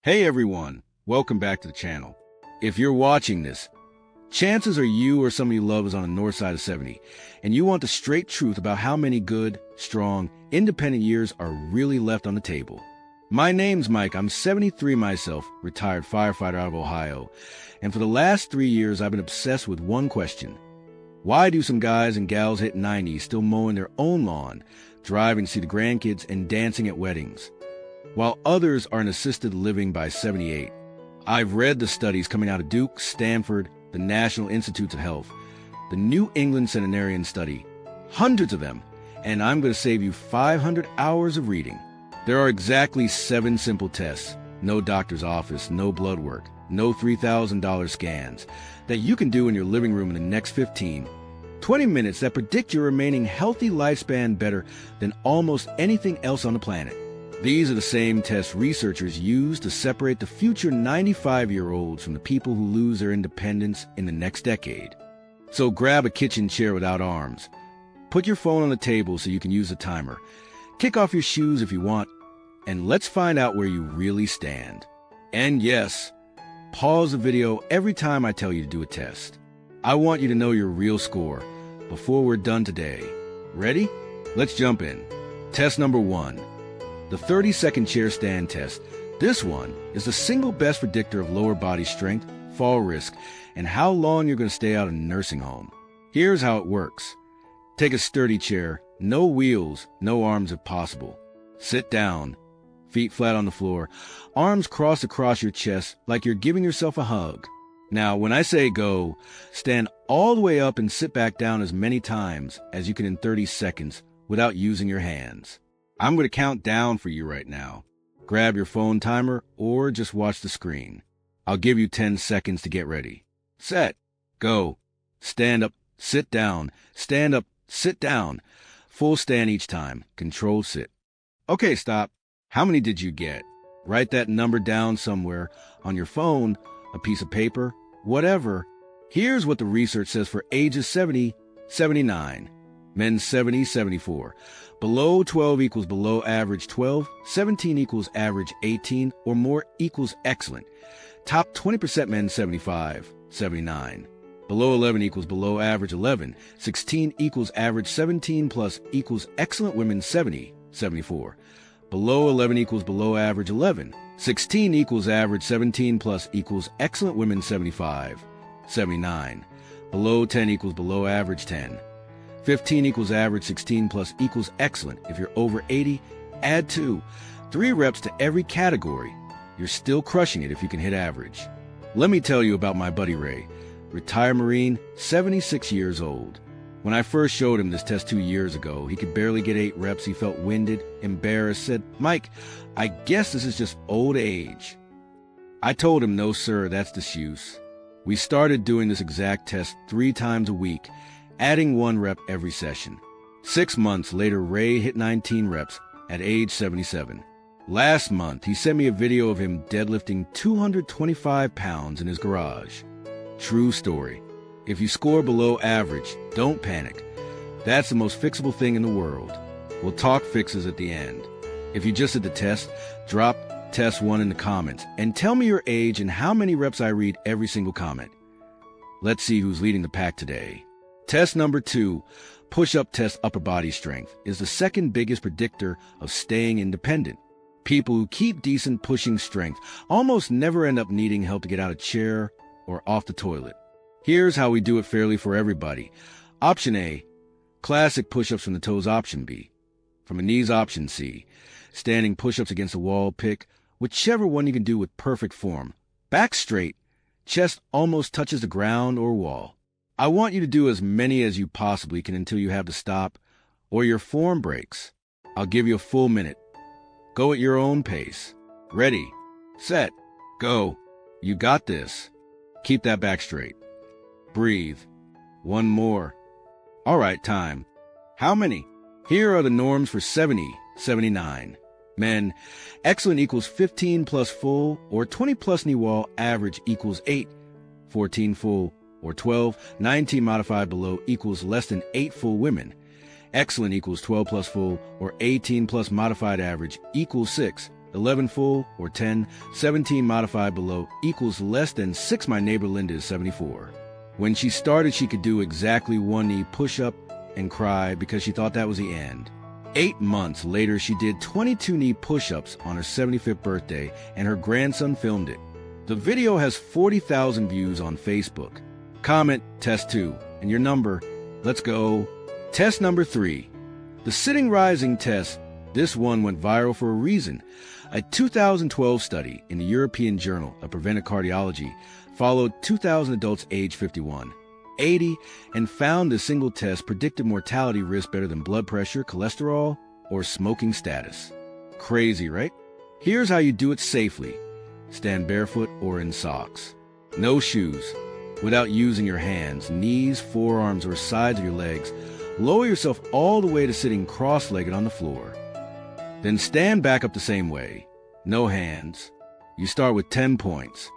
Hey everyone, welcome back to the channel. If you're watching this, chances are you or somebody you love is on the north side of 70, and you want the straight truth about how many good, strong, independent years are really left on the table. My name's Mike, I'm 73 myself, retired firefighter out of Ohio, and for the last 3 years I've been obsessed with one question. Why do some guys and gals hit 90 still mowing their own lawn, driving to see the grandkids, and dancing at weddings, while others are in assisted living by 78? I've read the studies coming out of Duke, Stanford, the National Institutes of Health, the New England Centenarian Study, hundreds of them, and I'm going to save you 500 hours of reading. There are exactly 7 simple tests, no doctor's office, no blood work, no $3,000 scans, that you can do in your living room in the next 20 minutes that predict your remaining healthy lifespan better than almost anything else on the planet. These are the same tests researchers use to separate the future 95-year-olds from the people who lose their independence in the next decade. So grab a kitchen chair without arms. Put your phone on the table so you can use the timer. Kick off your shoes if you want, and let's find out where you really stand. And yes, pause the video every time I tell you to do a test. I want you to know your real score before we're done today. Ready? Let's jump in. Test number 1. The 30-second chair stand test. This one is the single best predictor of lower body strength, fall risk, and how long you're going to stay out of a nursing home. Here's how it works. Take a sturdy chair, no wheels, no arms if possible. Sit down, feet flat on the floor, arms crossed across your chest like you're giving yourself a hug. Now, when I say go, stand all the way up and sit back down as many times as you can in 30 seconds without using your hands. I'm going to count down for you right now. Grab your phone timer or just watch the screen. I'll give you 10 seconds to get ready. Set. Go. Stand up. Sit down. Stand up. Sit down. Full stand each time. Controlled sit. Okay, stop. How many did you get? Write that number down somewhere on your phone, a piece of paper, whatever. Here's what the research says for ages 70, 79. Men 70, 74. Below 12 equals below average 12, 17 equals average 18, or more equals excellent. Top 20% men 75, 79. Below 11 equals below average 11, 16 equals average 17 plus equals excellent women 70, 74. Below 11 equals below average 11, 16 equals average 17 plus equals excellent women 75, 79. Below 10 equals below average 10. 15 equals average 16 plus equals excellent. If you're over 80, add 2. 3 reps to every category. You're still crushing it if you can hit average. Let me tell you about my buddy Ray, retired Marine, 76 years old. When I first showed him this test 2 years ago, he could barely get 8 reps. He felt winded, embarrassed, said, "Mike, I guess this is just old age." I told him, "No, sir, that's disuse." We started doing this exact test 3 times a week, adding 1 rep every session. 6 months later, Ray hit 19 reps at age 77. Last month, he sent me a video of him deadlifting 225 pounds in his garage. True story. If you score below average, don't panic. That's the most fixable thing in the world. We'll talk fixes at the end. If you just did the test, drop test 1 in the comments and tell me your age and how many reps I read every single comment. Let's see who's leading the pack today. Test number 2, push-up test upper body strength, is the second biggest predictor of staying independent. People who keep decent pushing strength almost never end up needing help to get out of a chair or off the toilet. Here's how we do it fairly for everybody. Option A, classic push-ups from the toes. Option B, from the knees. Option C, standing push-ups against the wall. Pick whichever one you can do with perfect form. Back straight, chest almost touches the ground or wall. I want you to do as many as you possibly can until you have to stop or your form breaks. I'll give you a full minute. Go at your own pace. Ready, set, go. You got this. Keep that back straight. Breathe. 1 more. All right, time. How many? Here are the norms for 70, 79. Men, excellent equals 15 plus full or 20 plus knee wall. Average equals 8, 14 full or 12, 19 modified below equals less than 8 full. Women, excellent equals 12 plus full or 18 plus modified. Average equals 6, 11 full, or 10, 17 modified below equals less than 6. My neighbor Linda is 74. When she started, she could do exactly 1 knee push-up and cry because she thought that was the end. 8 months later, she did 22 knee push-ups on her 75th birthday, and her grandson filmed it. The video has 40,000 views on Facebook. Comment test 2 and your number. Let's go. Test number 3. The sitting rising test. This one went viral for a reason. A 2012 study in the European Journal of Preventive Cardiology followed 2,000 adults aged 51, 80, and found the single test predicted mortality risk better than blood pressure, cholesterol, or smoking status. Crazy, right? Here's how you do it safely. Stand barefoot or in socks. No shoes. Without using your hands, knees, forearms, or sides of your legs, lower yourself all the way to sitting cross-legged on the floor. Then stand back up the same way. No hands. You start with 10 points.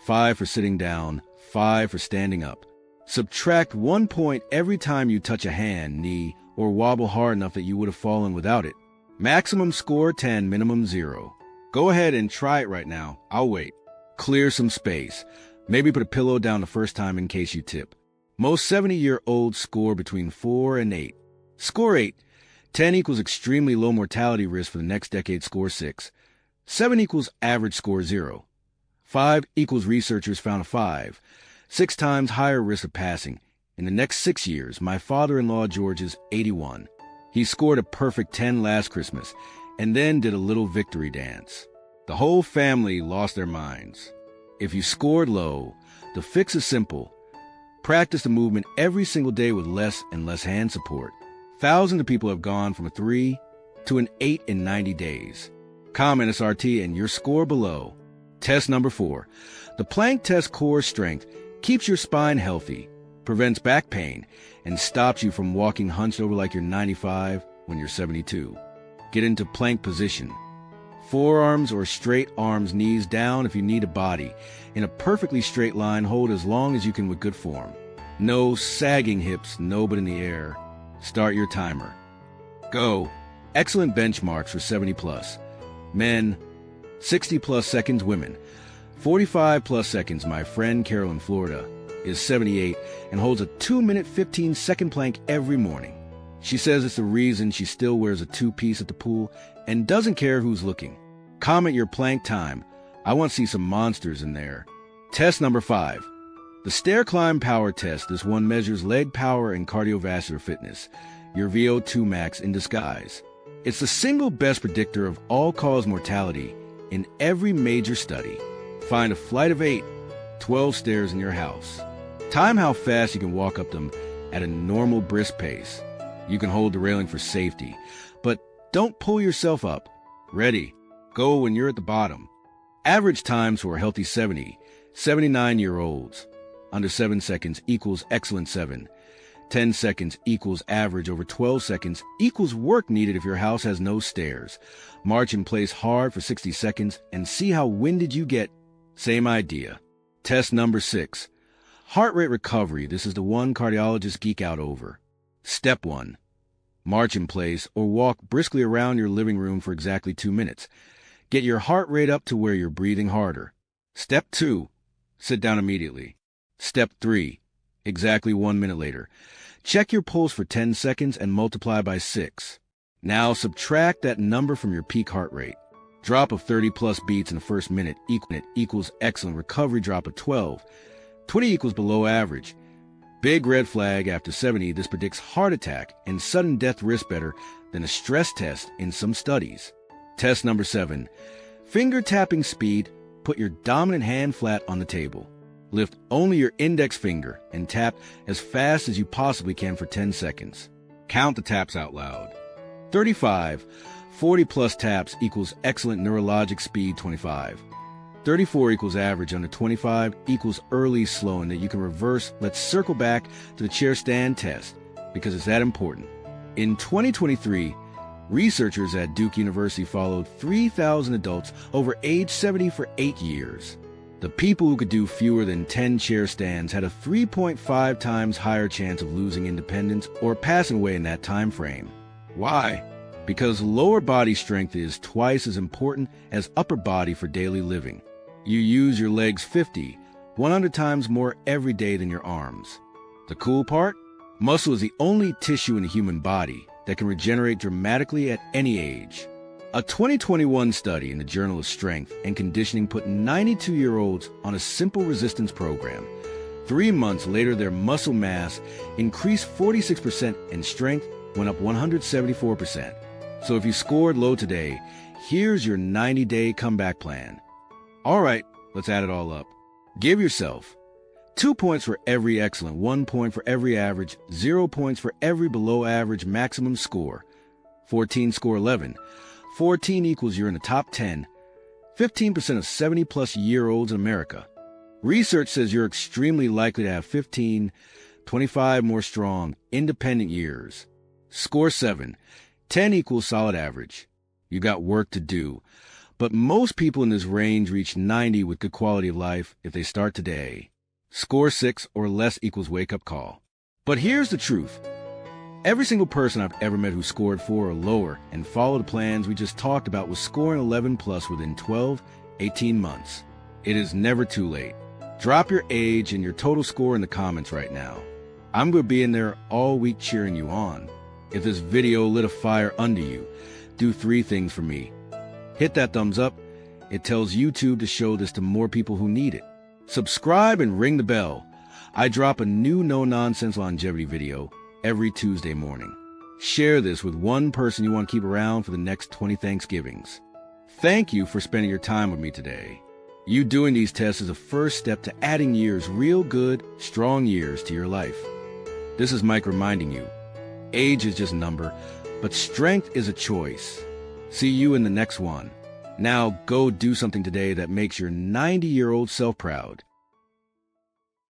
5 for sitting down, 5 for standing up. Subtract 1 point every time you touch a hand, knee, or wobble hard enough that you would have fallen without it. Maximum score 10, minimum 0. Go ahead and try it right now. I'll wait. Clear some space. Maybe put a pillow down the first time in case you tip. Most 70-year-olds score between 4 and 8. Score 8. 10 equals extremely low mortality risk for the next decade, score 6. 7 equals average, score 0. 5 equals researchers found a 5. 6 times higher risk of passing. In the next 6 years, my father-in-law George is 81. He scored a perfect 10 last Christmas and then did a little victory dance. The whole family lost their minds. If you scored low, the fix is simple. Practice the movement every single day with less and less hand support. Thousands of people have gone from a 3 to an 8 in 90 days. Comment SRT and your score below. Test number 4. The plank test core strength keeps your spine healthy, prevents back pain, and stops you from walking hunched over like you're 95 when you're 72. Get into plank position. Forearms or straight arms, knees down if you need a body. In a perfectly straight line, hold as long as you can with good form. No sagging hips, no but in the air. Start your timer. Go. Excellent benchmarks for 70 plus. Men, 60 plus seconds. Women, 45 plus seconds. My friend Carol in Florida is 78 and holds a 2-minute 15-second plank every morning. She says it's the reason she still wears a 2-piece at the pool and doesn't care who's looking. Comment your plank time. I want to see some monsters in there. Test number 5. The stair climb power test. This one measures leg power and cardiovascular fitness. Your VO2 max in disguise. It's the single best predictor of all-cause mortality in every major study. Find a flight of 8, 12 stairs in your house. Time how fast you can walk up them at a normal brisk pace. You can hold the railing for safety, but don't pull yourself up. Ready, go when you're at the bottom. Average times for a healthy 70, 79-year-olds. Under 7 seconds equals excellent 7. 10 seconds equals average. Over 12 seconds equals work needed if your house has no stairs. March in place hard for 60 seconds and see how winded you get. Same idea. Test number 6. Heart rate recovery. This is the one cardiologists geek out over. Step 1. March in place or walk briskly around your living room for exactly 2 minutes. Get your heart rate up to where you're breathing harder. Step 2. Sit down immediately. Step 3. Exactly 1 minute later. Check your pulse for 10 seconds and multiply by 6. Now subtract that number from your peak heart rate. Drop of 30 plus beats in the first minute equals excellent. Recovery drop of 12. 20 equals below average. Big red flag after 70. This predicts heart attack and sudden death risk better than a stress test in some studies. Test number 7. Finger tapping speed. Put your dominant hand flat on the table. Lift only your index finger and tap as fast as you possibly can for 10 seconds. Count the taps out loud. 35. 40 plus taps equals excellent neurologic speed. 25. 34 equals average. Under 25 equals early slowing that you can reverse. Let's circle back to the chair stand test because it's that important. In 2023, researchers at Duke University followed 3,000 adults over age 70 for 8 years. The people who could do fewer than 10 chair stands had a 3.5 times higher chance of losing independence or passing away in that time frame. Why? Because lower body strength is twice as important as upper body for daily living. You use your legs 50, 100 times more every day than your arms. The cool part? Muscle is the only tissue in the human body that can regenerate dramatically at any age. A 2021 study in the Journal of Strength and Conditioning put 92-year-olds on a simple resistance program. 3 months later, their muscle mass increased 46% and strength went up 174%. So if you scored low today, here's your 90-day comeback plan. All right, let's add it all up. Give yourself 2 points for every excellent, 1 point for every average, 0 points for every below average maximum score. 14 score 11. 14 equals you're in the top 10, 15% of 70-plus year-olds in America. Research says you're extremely likely to have 15, 25 more strong, independent years. Score 7. 10 equals solid average. You got work to do. But most people in this range reach 90 with good quality of life if they start today. Score 6 or less equals wake-up call. But here's the truth. Every single person I've ever met who scored 4 or lower and followed the plans we just talked about was scoring 11 plus within 12, 18 months. It is never too late. Drop your age and your total score in the comments right now. I'm going to be in there all week cheering you on. If this video lit a fire under you, do 3 things for me. Hit that thumbs up. It tells YouTube to show this to more people who need it. Subscribe and ring the bell. I drop a new no-nonsense longevity video every Tuesday morning. Share this with one person you want to keep around for the next 20 Thanksgivings. Thank you for spending your time with me today. You doing these tests is a first step to adding years, real good, strong years to your life. This is Mike reminding you, age is just a number, but strength is a choice. See you in the next one. Now go do something today that makes your 90-year-old self proud.